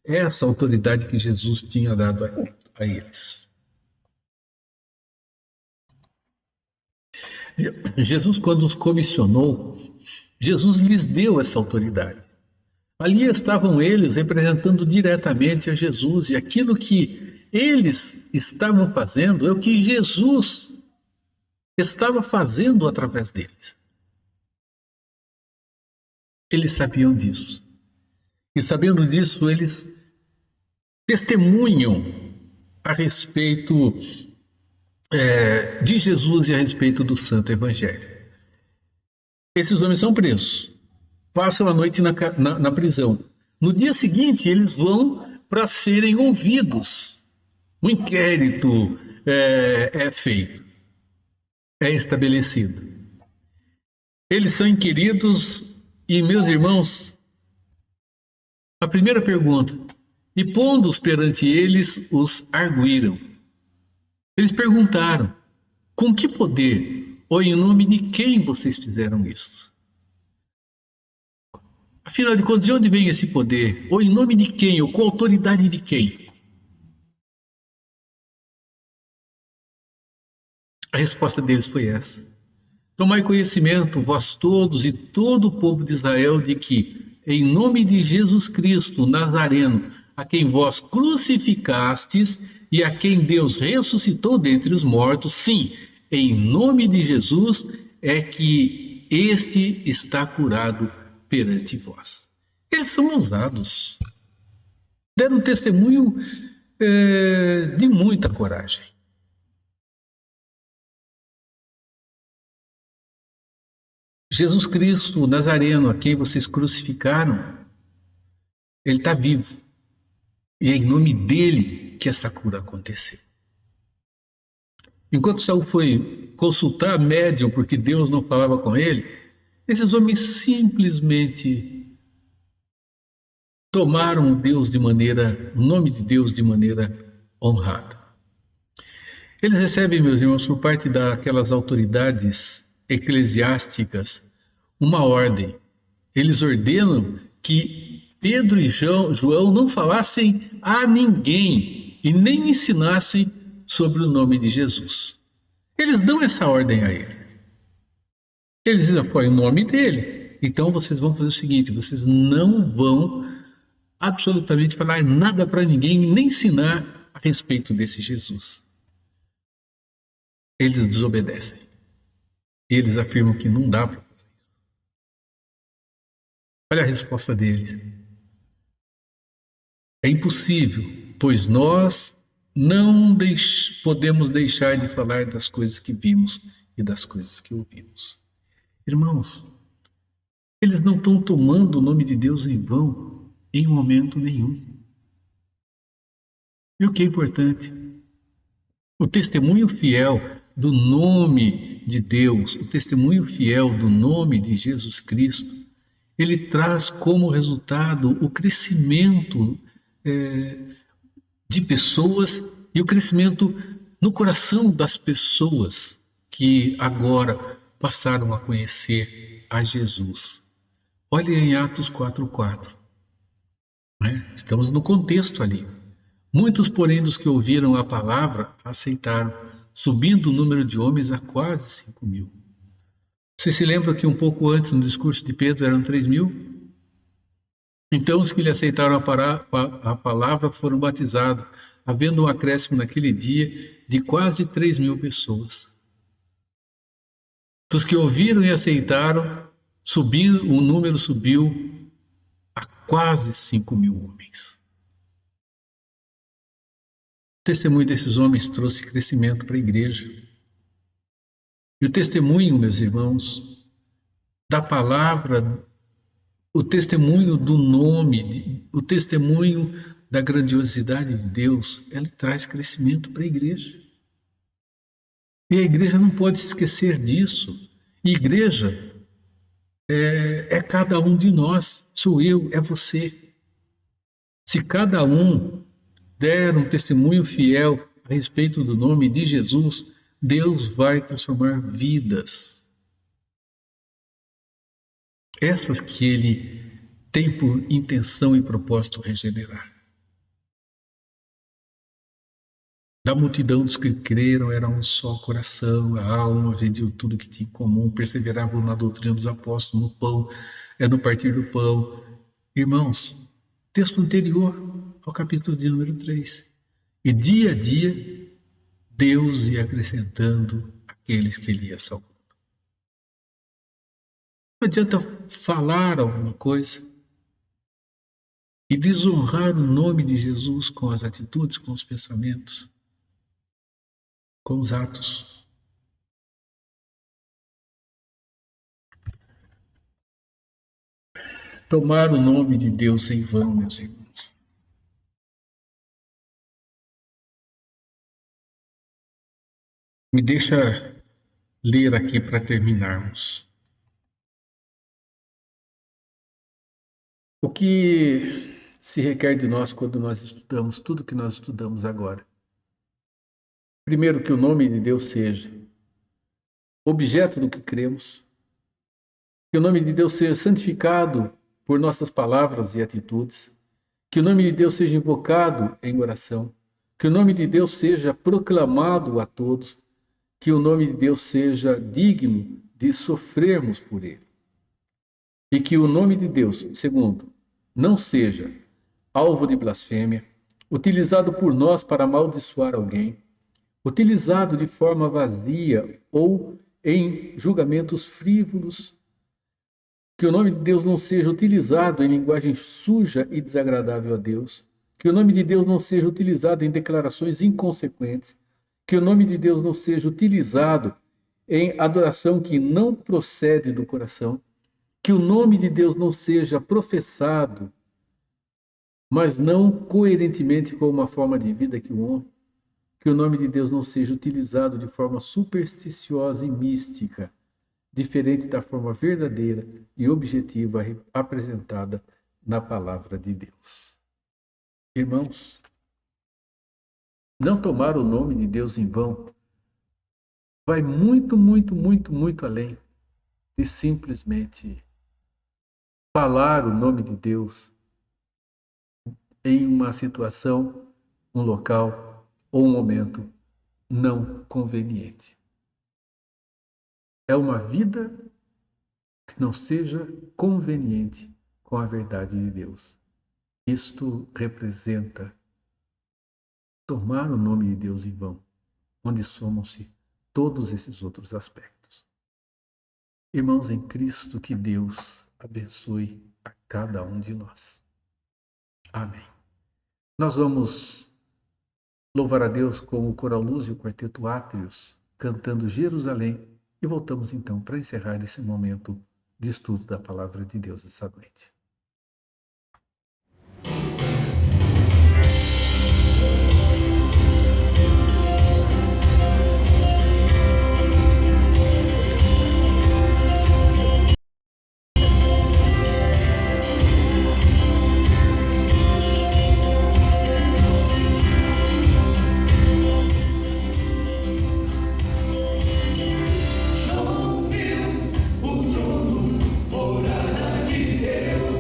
Essa autoridade que Jesus tinha dado a eles. Jesus, quando os comissionou, Jesus lhes deu essa autoridade. Ali estavam eles representando diretamente a Jesus, e aquilo que eles estavam fazendo é o que Jesus estava fazendo através deles. Eles sabiam disso. E sabendo disso, eles testemunham a respeito de Jesus e a respeito do Santo Evangelho. Esses homens são presos, passam a noite na prisão. No dia seguinte, eles vão para serem ouvidos. Um inquérito é feito, é estabelecido. Eles são inquiridos e, meus irmãos, a primeira pergunta, e pondo-os perante eles, os arguíram. Eles perguntaram, com que poder ou em nome de quem vocês fizeram isso? Afinal de contas, de onde vem esse poder? Ou em nome de quem? Ou com a autoridade de quem? A resposta deles foi essa: tomai conhecimento, vós todos e todo o povo de Israel, de que, em nome de Jesus Cristo, Nazareno, a quem vós crucificastes e a quem Deus ressuscitou dentre os mortos, sim, em nome de Jesus é que este está curado perante vós. Eles são ousados, deram testemunho de muita coragem. Jesus Cristo, o Nazareno, a quem vocês crucificaram, ele está vivo. E é em nome dele que essa cura aconteceu. Enquanto Saul foi consultar médium porque Deus não falava com ele, esses homens simplesmente tomaram o nome de Deus de maneira honrada. Eles recebem, meus irmãos, por parte daquelas autoridades eclesiásticas, uma ordem. Eles ordenam que Pedro e João não falassem a ninguém e nem ensinassem sobre o nome de Jesus. Eles dão essa ordem a ele. Eles dizem: foi o nome dele. Então vocês vão fazer o seguinte: vocês não vão absolutamente falar nada para ninguém, nem ensinar a respeito desse Jesus. Eles desobedecem. Eles afirmam que não dá para fazer isso. Olha a resposta deles: é impossível, pois nós não podemos deixar de falar das coisas que vimos e das coisas que ouvimos. Irmãos, eles não estão tomando o nome de Deus em vão, em momento nenhum. E o que é importante? O testemunho fiel do nome de Deus, o testemunho fiel do nome de Jesus Cristo, ele traz como resultado o crescimento de pessoas e o crescimento no coração das pessoas que agora passaram a conhecer a Jesus. Olha em Atos 4:4. Estamos no contexto ali. Muitos, porém, dos que ouviram a palavra, aceitaram, subindo o número de homens a quase 5.000. Você se lembra que um pouco antes, no discurso de Pedro, eram 3.000? Então os que lhe aceitaram a palavra foram batizados, havendo um acréscimo naquele dia de quase 3.000 pessoas. Dos que ouviram e aceitaram, o número subiu a quase 5.000 homens. O testemunho desses homens trouxe crescimento para a igreja. E o testemunho, meus irmãos, da palavra, o testemunho do nome, o testemunho da grandiosidade de Deus, ele traz crescimento para a igreja. E a igreja não pode se esquecer disso. E igreja é cada um de nós, sou eu, é você. Se cada um der um testemunho fiel a respeito do nome de Jesus, Deus vai transformar vidas. Essas que Ele tem por intenção e propósito regenerar. Da multidão dos que creram era um só coração, a alma vendiam tudo que tinha em comum, perseveravam na doutrina dos apóstolos, no pão, no partir do pão. Irmãos, texto anterior ao capítulo de número 3. E dia a dia, Deus ia acrescentando aqueles que Ele ia salvando. Não adianta falar alguma coisa e desonrar o nome de Jesus com as atitudes, com os pensamentos, com os atos. Tomar o nome de Deus em vão, meus irmãos. Me deixa ler aqui para terminarmos. O que se requer de nós quando nós estudamos tudo que nós estudamos agora? Primeiro, que o nome de Deus seja objeto do que cremos, que o nome de Deus seja santificado por nossas palavras e atitudes, que o nome de Deus seja invocado em oração, que o nome de Deus seja proclamado a todos, que o nome de Deus seja digno de sofrermos por ele. E que o nome de Deus, segundo, não seja alvo de blasfêmia, utilizado por nós para amaldiçoar alguém, utilizado de forma vazia ou em julgamentos frívolos, que o nome de Deus não seja utilizado em linguagem suja e desagradável a Deus, que o nome de Deus não seja utilizado em declarações inconsequentes, que o nome de Deus não seja utilizado em adoração que não procede do coração, que o nome de Deus não seja professado, mas não coerentemente com uma forma de vida que o honre, que o nome de Deus não seja utilizado de forma supersticiosa e mística, diferente da forma verdadeira e objetiva apresentada na palavra de Deus. Irmãos, não tomar o nome de Deus em vão vai muito, muito, muito, muito além de simplesmente falar o nome de Deus em uma situação, um local ou um momento não conveniente. É uma vida que não seja conveniente com a verdade de Deus. Isto representa tomar o nome de Deus em vão, onde somam-se todos esses outros aspectos. Irmãos em Cristo, que Deus abençoe a cada um de nós. Amém. Nós vamos louvar a Deus com o Coral Luz e o Quarteto Átrios, cantando Jerusalém, e voltamos então para encerrar esse momento de estudo da Palavra de Deus essa noite. Morada de Deus.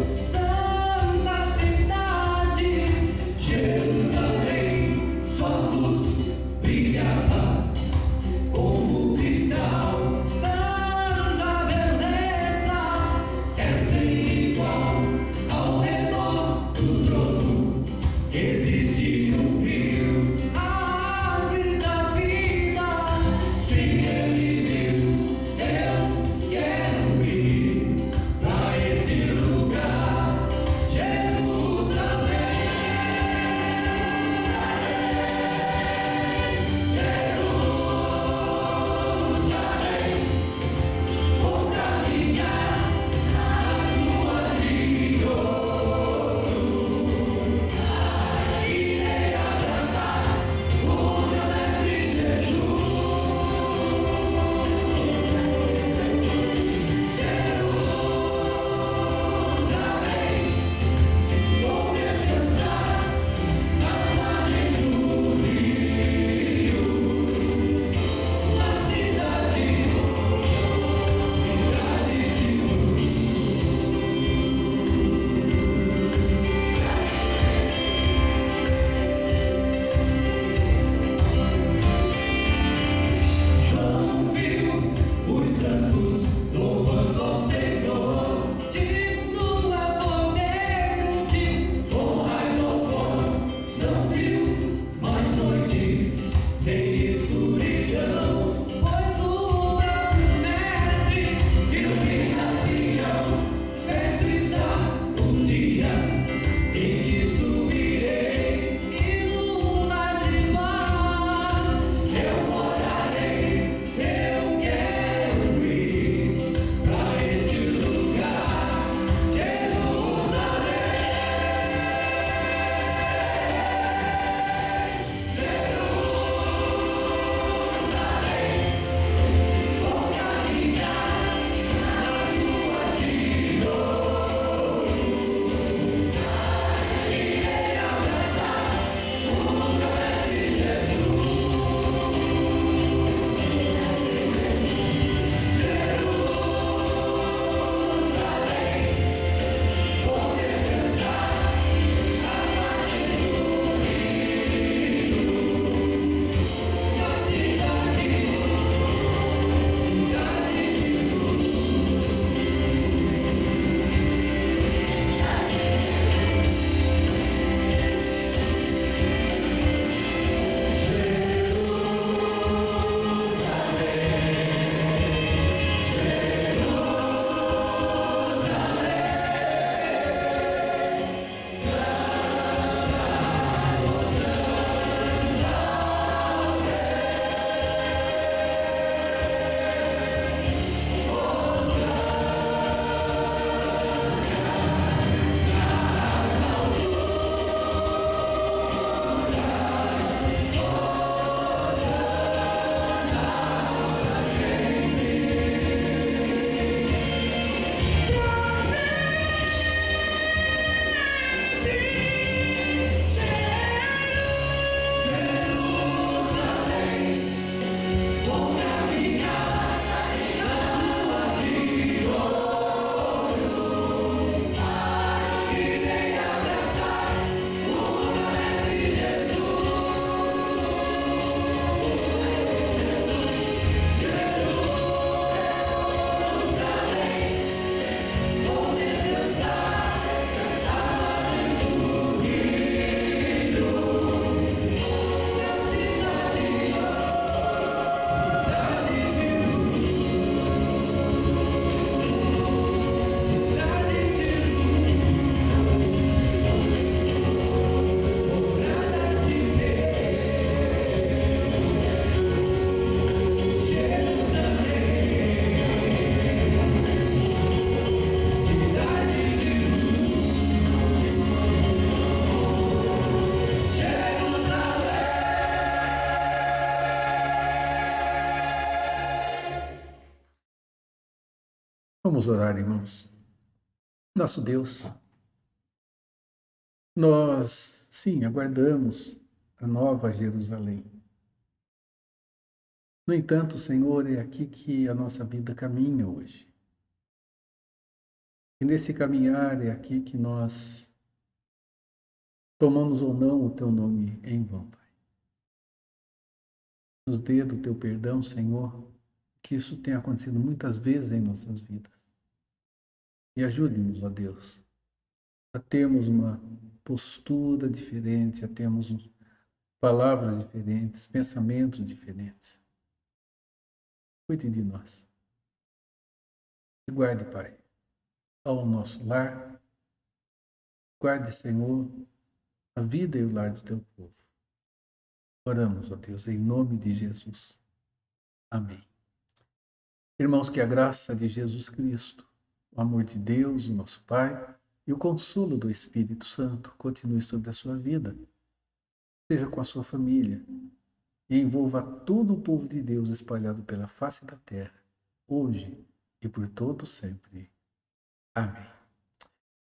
Vamos orar, irmãos. Nosso Deus, nós, sim, aguardamos a nova Jerusalém. No entanto, Senhor, é aqui que a nossa vida caminha hoje. E nesse caminhar é aqui que nós tomamos ou não o Teu nome em vão, Pai. Nos dê do Teu perdão, Senhor, que isso tenha acontecido muitas vezes em nossas vidas. E ajude-nos, ó Deus, a termos uma postura diferente, a termos palavras diferentes, pensamentos diferentes. Cuide de nós. E guarde, Pai, ao nosso lar. Guarde, Senhor, a vida e o lar do Teu povo. Oramos, ó Deus, em nome de Jesus. Amém. Irmãos, que a graça de Jesus Cristo, o amor de Deus, o nosso Pai, e o consolo do Espírito Santo continue sobre a sua vida, seja com a sua família, e envolva todo o povo de Deus espalhado pela face da terra, hoje e por todo sempre. Amém.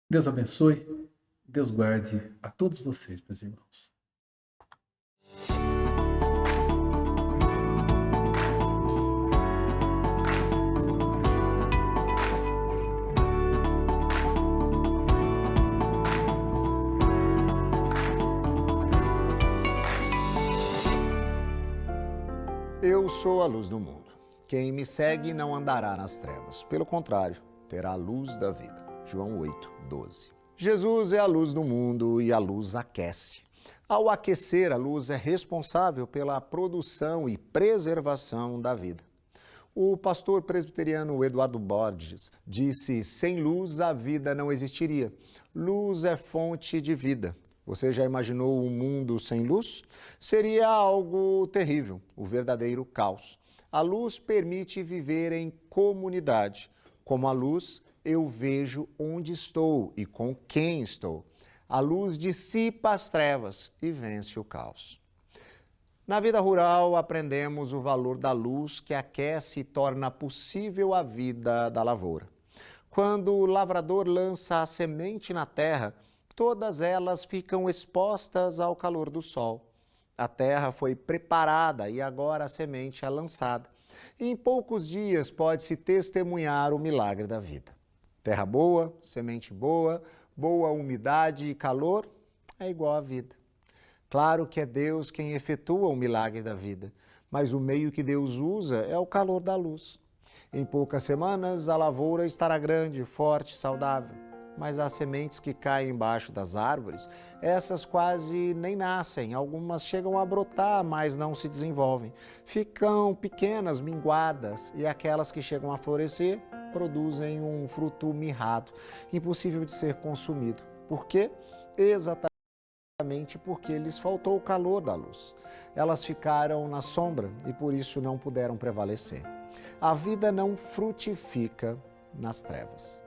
Deus abençoe, Deus guarde a todos vocês, meus irmãos. Eu sou a luz do mundo. Quem me segue não andará nas trevas. Pelo contrário, terá a luz da vida. João 8:12. Jesus é a luz do mundo e a luz aquece. Ao aquecer, a luz é responsável pela produção e preservação da vida. O pastor presbiteriano Eduardo Borges disse: sem luz a vida não existiria. Luz é fonte de vida. Você já imaginou um mundo sem luz? Seria algo terrível, o verdadeiro caos. A luz permite viver em comunidade. Como a luz, eu vejo onde estou e com quem estou. A luz dissipa as trevas e vence o caos. Na vida rural, aprendemos o valor da luz que aquece e torna possível a vida da lavoura. Quando o lavrador lança a semente na terra, todas elas ficam expostas ao calor do sol. A terra foi preparada e agora a semente é lançada. Em poucos dias pode-se testemunhar o milagre da vida. Terra boa, semente boa, boa umidade e calor é igual à vida. Claro que é Deus quem efetua o milagre da vida, mas o meio que Deus usa é o calor da luz. Em poucas semanas, a lavoura estará grande, forte, saudável. Mas as sementes que caem embaixo das árvores, essas quase nem nascem. Algumas chegam a brotar, mas não se desenvolvem. Ficam pequenas, minguadas, e aquelas que chegam a florescer produzem um fruto mirrado, impossível de ser consumido. Por quê? Exatamente porque lhes faltou o calor da luz. Elas ficaram na sombra e por isso não puderam prevalecer. A vida não frutifica nas trevas.